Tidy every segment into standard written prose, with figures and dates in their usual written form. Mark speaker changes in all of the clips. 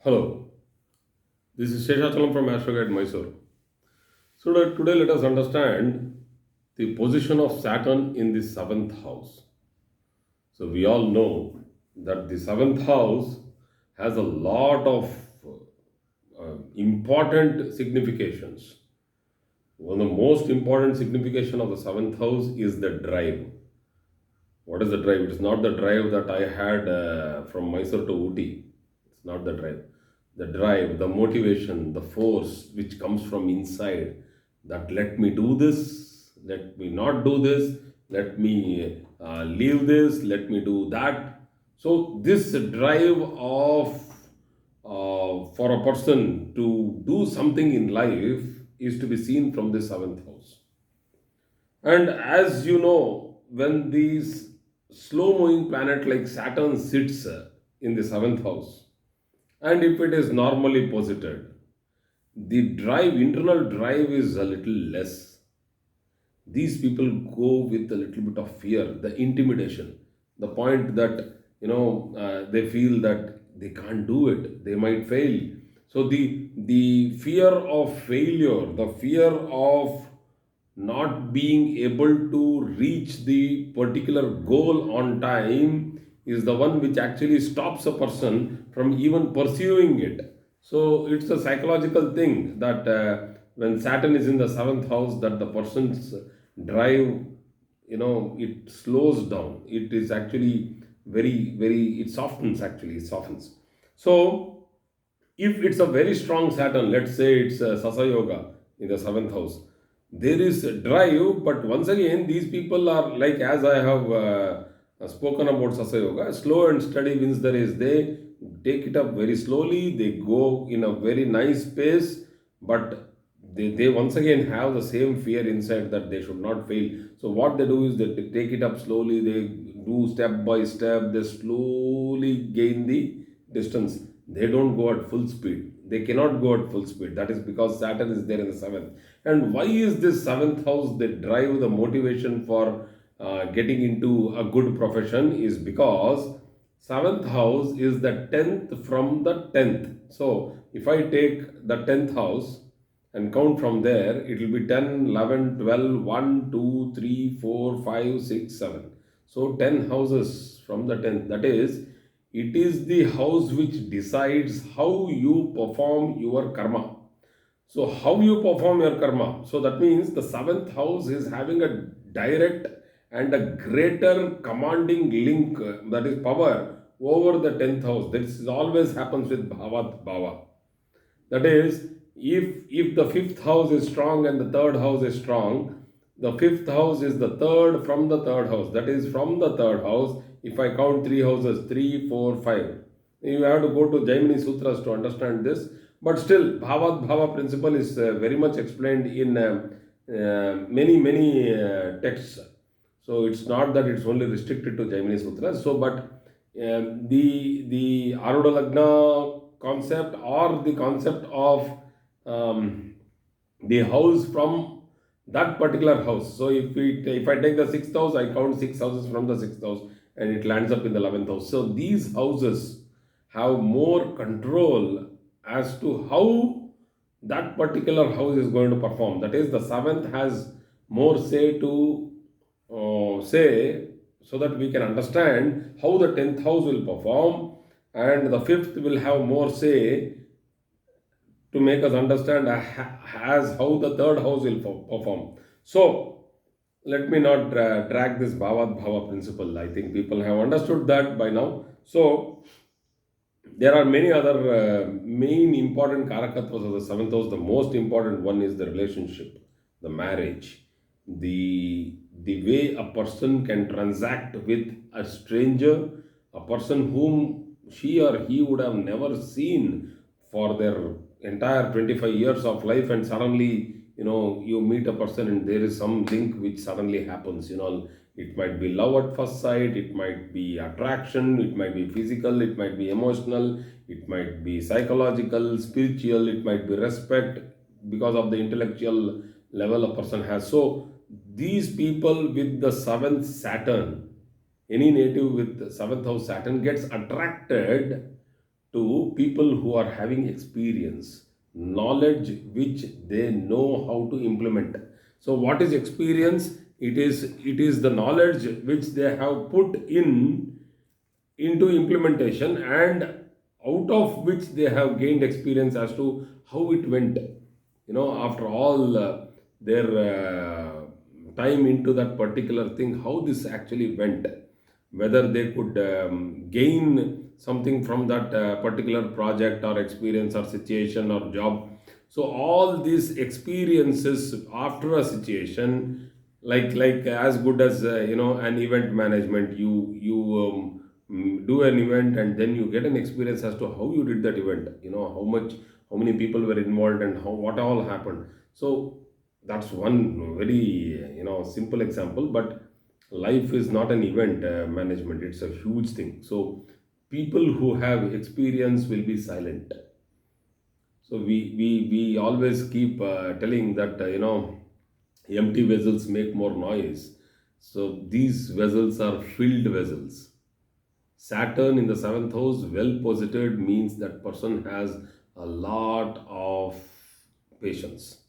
Speaker 1: Hello, this is Sheshachalam from Astroguide Mysore. So today let us understand the position of Saturn in the seventh house. So we all know that the seventh house has a lot of important significations. One of the most important signification of the seventh house is the drive. What is the drive? It is not the drive that I had from Mysore to Ooty. It's not the drive. The drive, the motivation, the force which comes from inside that let me do this, let me not do this, let me leave this, let me do that. So, this drive of for a person to do something in life is to be seen from the seventh house. And as you know, when these slow moving planet like Saturn sits in the seventh house, and if it is normally posited, the drive, internal drive is a little less. These people go with a little bit of fear, the intimidation, the point that they feel that they can't do it, they might fail. So the fear of failure, the fear of not being able to reach the particular goal on time is the one which actually stops a person from even pursuing it. So it's a psychological thing that when Saturn is in the seventh house, that the person's drive, it slows down. It is actually very, it softens actually, it softens. So if it's a very strong Saturn, let's say it's Sasa Yoga in the seventh house, there is a drive, but once again, these people are like, as I have spoken about Sasa Yoga, slow and steady wins the race. They take it up very slowly, they go in a very nice pace, but they once again have the same fear inside that they should not fail. So, what they do is that they take it up slowly, they do step by step, they slowly gain the distance. They don't go at full speed. They cannot go at full speed. That is because Saturn is there in the seventh. And why is this seventh house that drive the motivation for getting into a good profession is because seventh house is the 10th from the 10th. So if I take the 10th house and count from there, it will be 10, 11, 12, 1, 2, 3, 4, 5, 6, 7. So 10 houses from the 10th. That is, it is the house which decides how you perform your karma. So, how you perform your karma. So, that means the seventh house is having a direct and a greater commanding link, that is power, over the 10th house. This always happens with Bhavat Bhava. That is, if the fifth house is strong and the third house is strong, the fifth house is the third from the third house. That is, from the third house, if I count three houses, 3, 4, 5. You have to go to Jaimini Sutras to understand this. But still, Bhavat Bhava principle is very much explained in many texts. So it's not that it's only restricted to Jaimini Sutras. So, but the Arudha Lagna concept or the concept of the house from that particular house. So if I take the sixth house, I count six houses from the sixth house, and it lands up in the 11th house. So these houses have more control as to how that particular house is going to perform. That is, the seventh has more say to say, so that we can understand how the 10th house will perform, and the fifth will have more say to make us understand as how the third house will perform. So, let me not drag this Bhavat Bhava principle. I think people have understood that by now. So, there are many other main important karakatvas of the seventh house. The most important one is the relationship, the marriage, the way a person can transact with a stranger, a person whom she or he would have never seen for their entire 25 years of life, and suddenly you meet a person and there is some link which suddenly happens. It might be love at first sight, it might be attraction, it might be physical, it might be emotional, it might be psychological, spiritual, it might be respect because of the intellectual level a person has. So these people with the seventh Saturn, any native with seventh house Saturn gets attracted to people who are having experience, knowledge which they know how to implement. So what is experience? It is the knowledge which they have put into implementation, and out of which they have gained experience as to how it went, after all their time into that particular thing, how this actually went, whether they could gain something from that particular project or experience or situation or job. So all these experiences after a situation, like as good as an event management, you do an event and then you get an experience as to how you did that event, how many people were involved and how what all happened. So that's one very simple example, but life is not an event management, it's a huge thing. So people who have experience will be silent. So we always keep telling that empty vessels make more noise. So these vessels are filled vessels. Saturn in the seventh house, well posited, means that person has a lot of patience.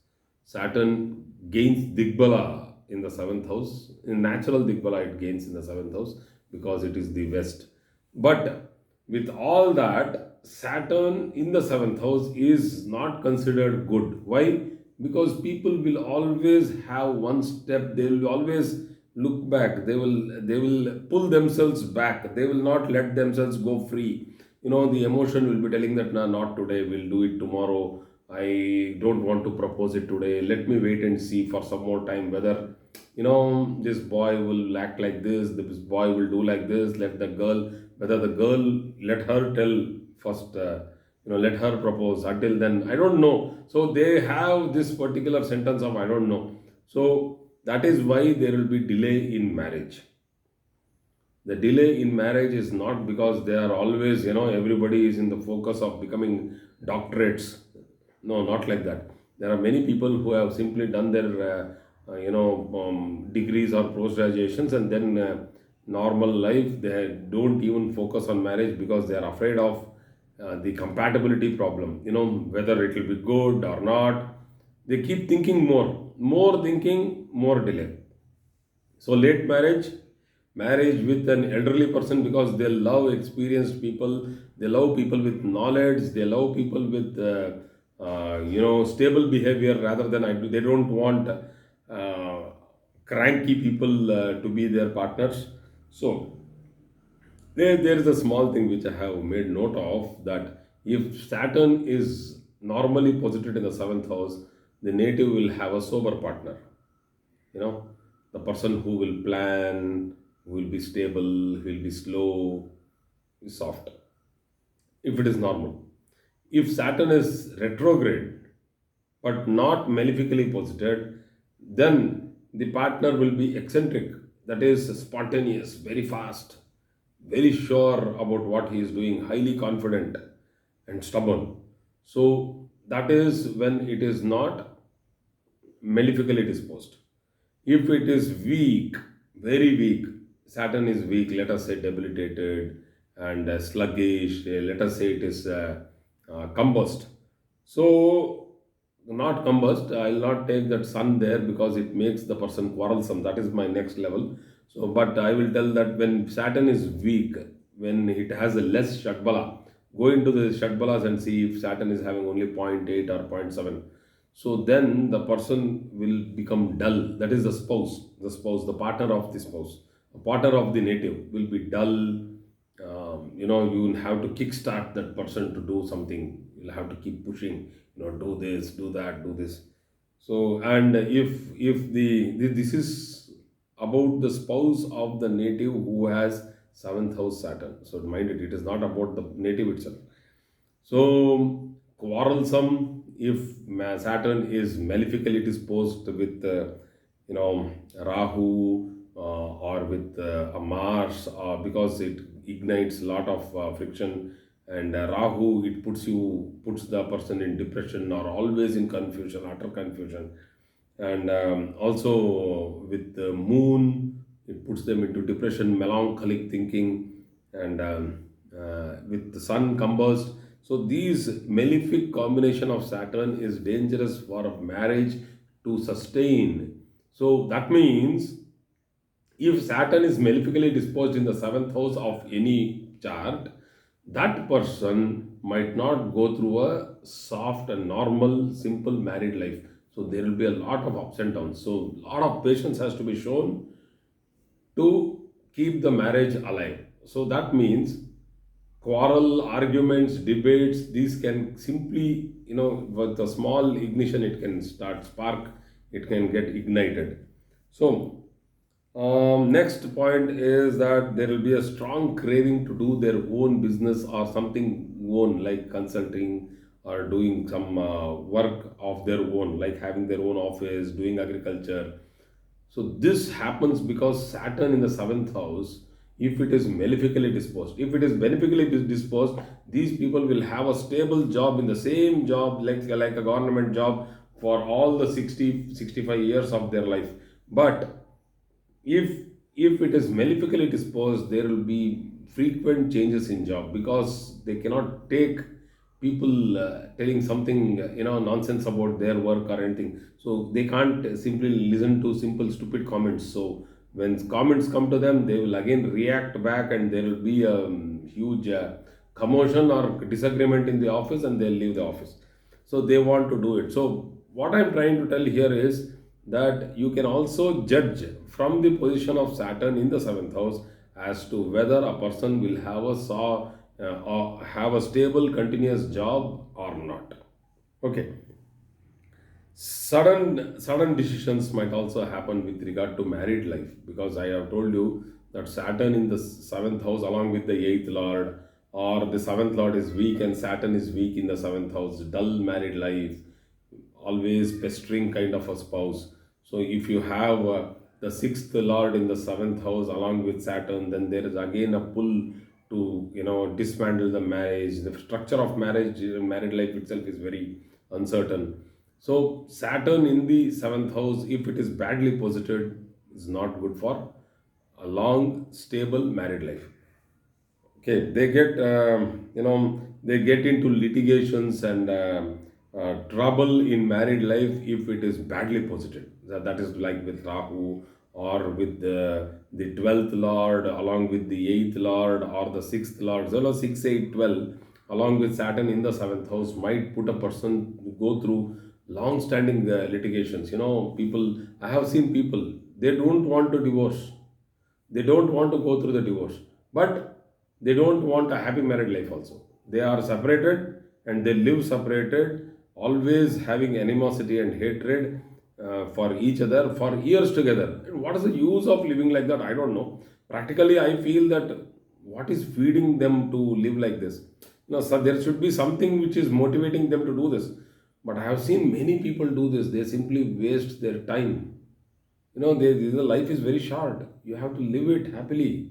Speaker 1: Saturn gains Digbala in the seventh house. In natural Digbala, it gains in the seventh house because it is the west. But with all that, Saturn in the seventh house is not considered good. Why? Because people will always have one step, they will always look back, they will pull themselves back, they will not let themselves go free. The emotion will be telling that, nah, not today, we'll do it tomorrow. I don't want to propose it today. Let me wait and see for some more time whether this boy will act like this boy will do like this. Let the girl, whether the girl, let her tell first. Let her propose. Until then, I don't know. So they have this particular sentence of I don't know. So that is why there will be delay in marriage. The delay in marriage is not because they are always, everybody is in the focus of becoming doctorates. No, not like that. There are many people who have simply done their degrees or post graduations, and then normal life, they don't even focus on marriage because they are afraid of the compatibility problem, whether it will be good or not. They keep thinking more thinking, more delay. So late marriage with an elderly person, because they love experienced people, they love people with knowledge, they love people with stable behavior rather than I do. They don't want cranky people to be their partners. So there is a small thing which I have made note of, that if Saturn is normally posited in the seventh house, the native will have a sober partner. you know the person who will plan, who will be stable, who will be slow, is soft, if it is normal. If Saturn is retrograde but not malefically posited, then the partner will be eccentric, that is spontaneous, very fast, very sure about what he is doing, highly confident and stubborn. So that is when it is not malefically disposed. If it is weak, very weak, Saturn is weak, let us say debilitated and sluggish, let us say it is combust. So, not combust, I will not take that sun there because it makes the person quarrelsome. That is my next level. So, but I will tell that when Saturn is weak, when it has a less Shatbala, go into the Shatbalas and see if Saturn is having only point 0.8 or point 0.7. So then the person will become dull. That is the partner of the spouse, the partner of the native will be dull. You will have to kickstart that person to do something. You'll have to keep pushing. Do this, do that, do this. So, and if this is about the spouse of the native who has seventh house Saturn. So mind it, it is not about the native itself. So, quarrelsome if Saturn is malefically disposed with, Rahu or with a Mars, because it ignites a lot of friction, and Rahu, it puts the person in depression or always in confusion, utter confusion, and also with the Moon, it puts them into depression, melancholic thinking, and with the sun combust. So these malefic combination of Saturn is dangerous for a marriage to sustain. So that means if Saturn is malefically disposed in the seventh house of any chart, that person might not go through a soft and normal, simple married life. So there will be a lot of ups and downs. So a lot of patience has to be shown to keep the marriage alive. So that means quarrel, arguments, debates, these can simply, with a small ignition, it can start spark, it can get ignited. So next point is that there will be a strong craving to do their own business or something own, like consulting or doing some work of their own, like having their own office, doing agriculture. So this happens because Saturn in the seventh house, if it is malefically disposed, if it is benefically disposed, these people will have a stable job in the same job, like a government job for all the 60 65 years of their life. But if if it is malefically disposed, there will be frequent changes in job because they cannot take people telling something nonsense about their work or anything. So they can't simply listen to simple stupid comments. So when comments come to them, they will again react back, and there will be a huge commotion or disagreement in the office, and they'll leave the office. So they want to do it. So what I'm trying to tell here is that you can also judge from the position of Saturn in the seventh house as to whether a person will have or have a stable continuous job or not. Okay. Sudden decisions might also happen with regard to married life, because I have told you that Saturn in the seventh house along with the eighth lord, or the seventh lord is weak and Saturn is weak in the seventh house, dull married life, always pestering kind of a spouse. So if you have the sixth lord in the seventh house along with Saturn, then there is again a pull to dismantle the marriage. The structure of married life itself is very uncertain. So Saturn in the seventh house, if it is badly posited, is not good for a long, stable married life. Okay, they get into litigations and trouble in married life if it is badly posited. That is like with Rahu, or with the 12th lord along with the 8th lord, or the 6th lord. So 6 8 12 along with Saturn in the 7th house might put a person to go through long standing litigations. People, I have seen people, they don't want to divorce, they don't want to go through the divorce, but they don't want a happy married life also. They are separated and they live separated, always having animosity and hatred for each other for years together. And what is the use of living like that? I don't know. Practically, I feel that what is feeding them to live like this? So there should be something which is motivating them to do this. But I have seen many people do this. They simply waste their time. The life is very short. You have to live it happily.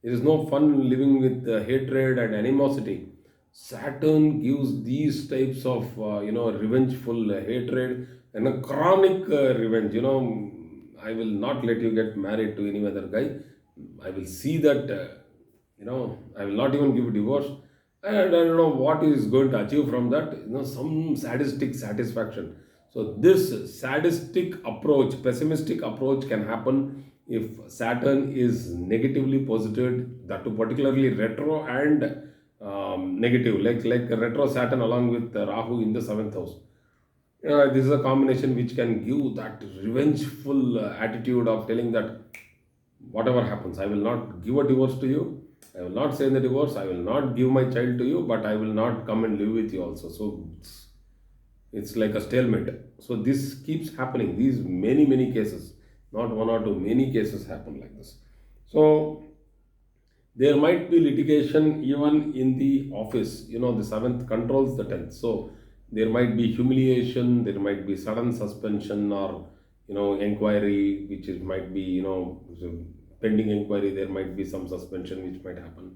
Speaker 1: There is no fun living with hatred and animosity. Saturn gives these types of, revengeful hatred and a chronic revenge. I will not let you get married to any other guy. I will see that, I will not even give a divorce. And I don't know what is going to achieve from that. Some sadistic satisfaction. So this sadistic approach, pessimistic approach can happen if Saturn is negatively posited, that to particularly retro and negative, like retro Saturn along with Rahu in the seventh house. This is a combination which can give that revengeful attitude of telling that whatever happens, I will not give a divorce to you. I will not sign the divorce. I will not give my child to you, but I will not come and live with you also. So it's like a stalemate. So this keeps happening. These many cases, not one or two, many cases happen like this. So there might be litigation even in the office. The seventh controls the tenth. So there might be humiliation, there might be sudden suspension, or inquiry, which is might be pending inquiry. There might be some suspension which might happen,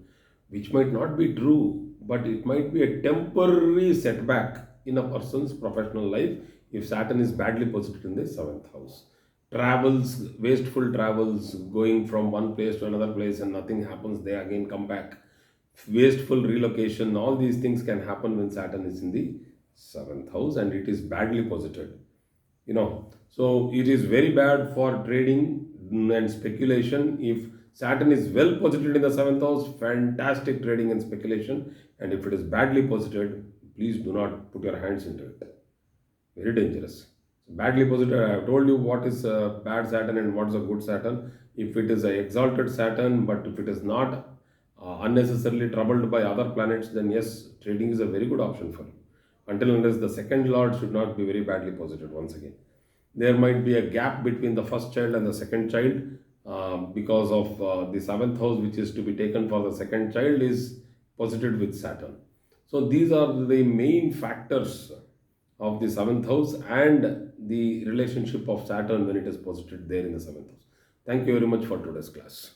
Speaker 1: which might not be true, but it might be a temporary setback in a person's professional life if Saturn is badly positioned in the seventh house. Travels, wasteful travels, going from one place to another place and nothing happens, they again come back. wasteful relocation, all these things can happen when Saturn is in the seventh house and it is badly posited. So it is very bad for trading and speculation. If Saturn is well posited in the seventh house, fantastic trading and speculation. And if it is badly posited, please do not put your hands into it. Very dangerous. Badly posited, I have told you what is a bad Saturn and what is a good Saturn. If it is a exalted Saturn, but if it is not unnecessarily troubled by other planets, then yes, trading is a very good option for you. Until unless the second lord should not be very badly posited once again. There might be a gap between the first child and the second child because of the seventh house, which is to be taken for the second child, is posited with Saturn. So these are the main factors of the seventh house and the relationship of Saturn when it is posited there in the seventh house. Thank you very much for today's class.